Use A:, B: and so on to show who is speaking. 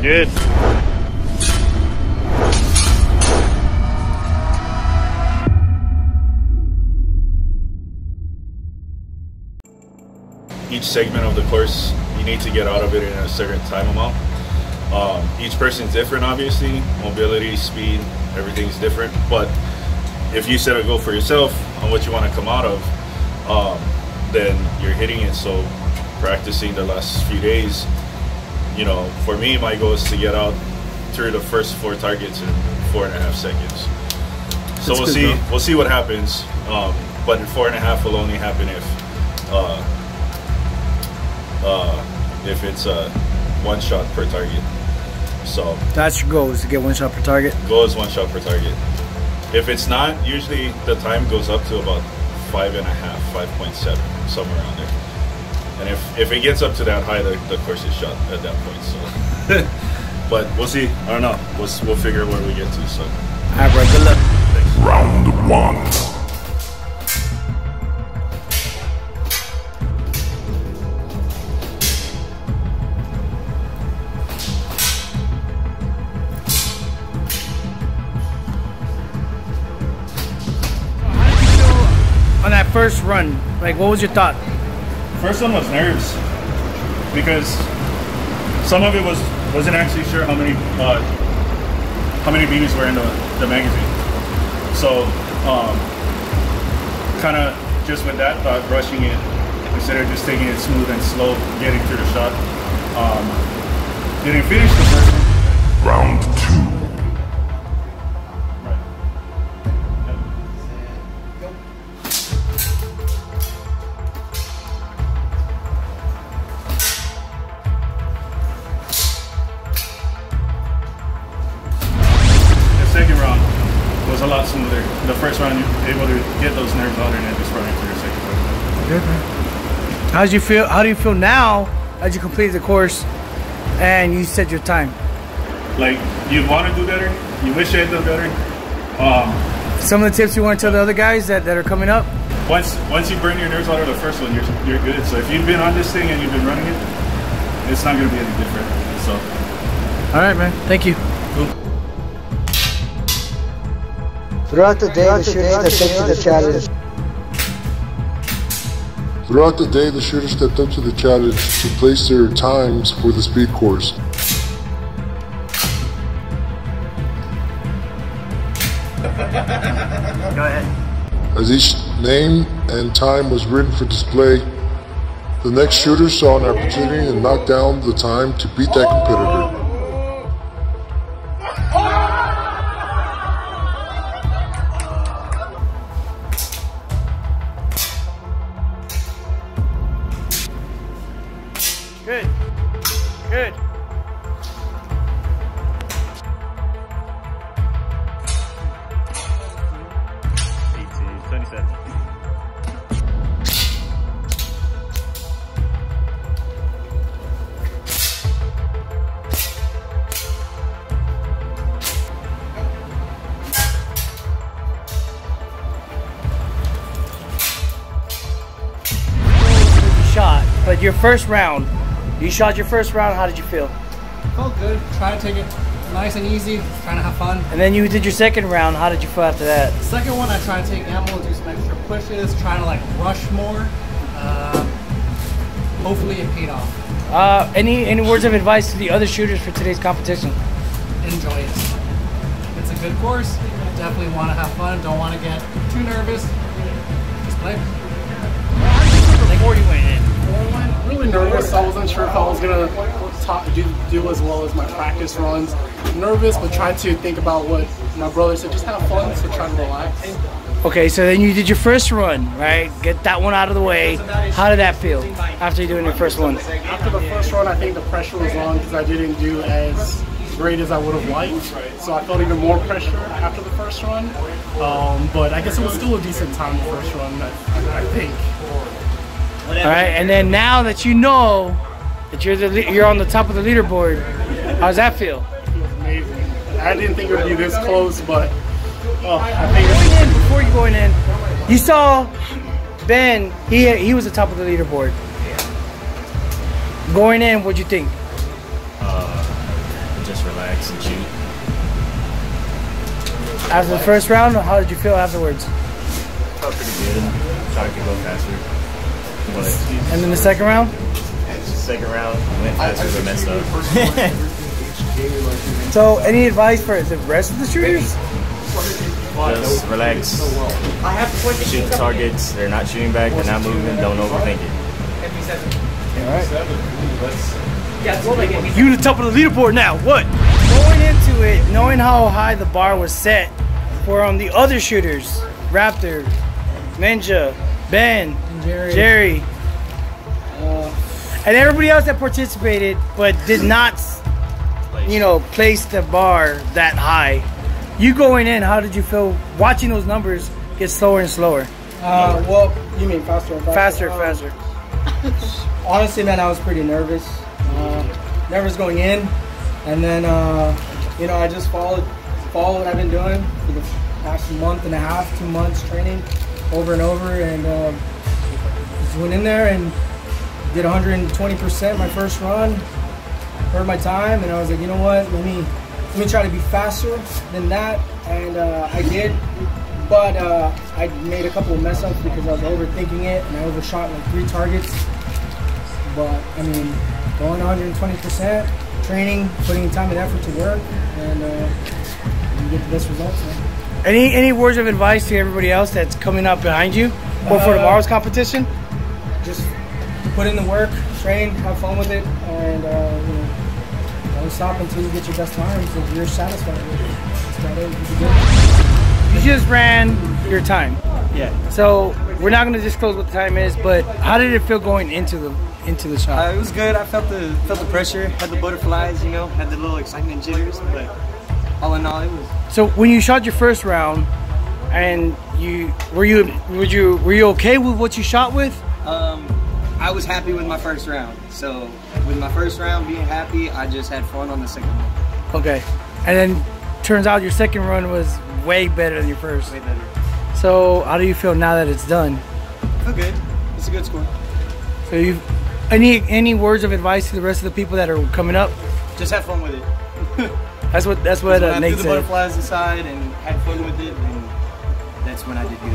A: Good.
B: Each segment of the course, you need to get out of it in a certain time amount. Each person's different, obviously. Mobility, speed, everything's different. But if you set a goal for yourself on what you want to come out of, then you're hitting it. So practicing the last few days, you know, for me, my goal is to get out through the first 4 targets in 4.5 seconds. So we'll see. Bro. We'll see what happens. But in 4.5 will only happen if it's 1 shot per target. So
C: that's your goal, is to get 1 shot per target.
B: Goal is 1 shot per target. If it's not, usually the time goes up to about 5.5, 5.7, somewhere around there. And if it gets up to that high, the course is shot at that point. So, but we'll see. I don't know. We'll figure where we get to. So,
C: all right, bro. Good luck.
B: Thanks.
D: Round 1.
C: On that first run, like, what was your thought?
B: First one was nerves, because some of it wasn't actually sure how many BBs were in the magazine. So kind of just with that thought, rushing it instead of just taking it smooth and slow, getting through the shot. Didn't finish the first one.
D: Round 2.
B: Second round was a lot smoother. The first round, you were able to get those nerves out and then just run into your second round.
C: Good, man. How do you feel now as you completed the course and you set your time?
B: Like, you want to do better. You wish you had done better.
C: Some of the tips you want to tell the other guys that are coming up?
B: Once you burn your nerves out of the first one, you're good. So if you've been on this thing and you've been running it, it's not going to be any different. So.
C: All right, man. Thank you.
B: Cool.
E: Throughout the day, the shooters stepped up to the challenge.
D: Throughout the day, the shooters stepped up to the challenge to place their times for the speed course.
C: Go ahead.
D: As each name and time was written for display, the next shooter saw an opportunity to knock down the time to beat that competitor.
C: Good. Good. Shot, but your first round, you shot your first round. How did you feel?
F: Felt good. Try to take it nice and easy. Trying to have fun.
C: And then you did your second round. How did you feel after that?
F: Second one, I tried to take ammo, do some extra pushes, trying to like rush more. Hopefully it paid off.
C: Any words of advice to the other shooters for today's competition?
F: Enjoy it. It's a good course. Definitely want to have fun. Don't want to get too nervous. Just play.
C: Before you went in.
G: Really nervous. I wasn't sure if I was gonna do as well as my practice runs. Nervous, but tried to think about what my brother said. Just have fun, so try to relax.
C: Okay, so then you did your first run, right? Get that one out of the way. How did that feel after doing your first one?
G: After the first run, I think the pressure was on because I didn't do as great as I would have liked. So I felt even more pressure after the first run. But I guess it was still a decent time the first run, I think.
C: All right, and then now that you know that you're on the top of the leaderboard, how does that feel?
G: It feels amazing. I didn't think it would be this close, but I think
C: before you going in, you saw Ben. He was the top of the leaderboard. Going in, what'd you think?
A: just relax and shoot.
C: After the first round, how did you feel afterwards?
A: Felt pretty good. Thought I could go faster. But
C: And then the second round?
A: second round, went faster but messed up.
C: So, any advice for the rest of the shooters?
A: Just relax. Shoot the targets. They're not shooting back. They're not moving. Don't overthink it.
C: You the top of the leaderboard now. What? Going into it, knowing how high the bar was set for the other shooters, Raptor, Ninja, Ben, Jerry, and everybody else that participated but did not, place the bar that high. You going in, how did you feel watching those numbers get slower and slower?
E: Well, you mean faster and faster?
C: Faster.
E: Honestly, man, I was pretty nervous. Nervous going in, and then I just followed what I've been doing for the past month and a half, 2 months training over and over, and just went in there and did 120% my first run. Heard my time, and I was like, you know what? Let me try to be faster than that, and I did. But I made a couple of mess ups because I was overthinking it, and I overshot like 3 targets. But I mean, going 120%, training, putting time and effort to work, and you get the best results. Man.
C: Any words of advice to everybody else that's coming up behind you, or for tomorrow's competition?
E: Just put in the work, train, have fun with it, and don't stop until you get your best times. If you're satisfied with it, that's about it.
C: You just ran your time.
H: Yeah.
C: So we're not going to disclose what the time is, but how did it feel going into the shot?
H: It was good. I felt the pressure, had the butterflies, had the little excitement jitters, but all in all, it was.
C: So when you shot your first round, and were you okay with what you shot with?
H: I was happy with my first round. So with my first round being happy, I just had fun on the second one.
C: Okay. And then turns out your second run was way better than your first.
H: Way better.
C: So how do you feel now that it's done?
H: I feel good. It's a good score.
C: So any words of advice to the rest of the people that are coming up?
H: Just have fun with it.
C: That's what
H: when I
C: Nate
H: threw the
C: said.
H: butterflies aside and had fun with it, and that's when I did good.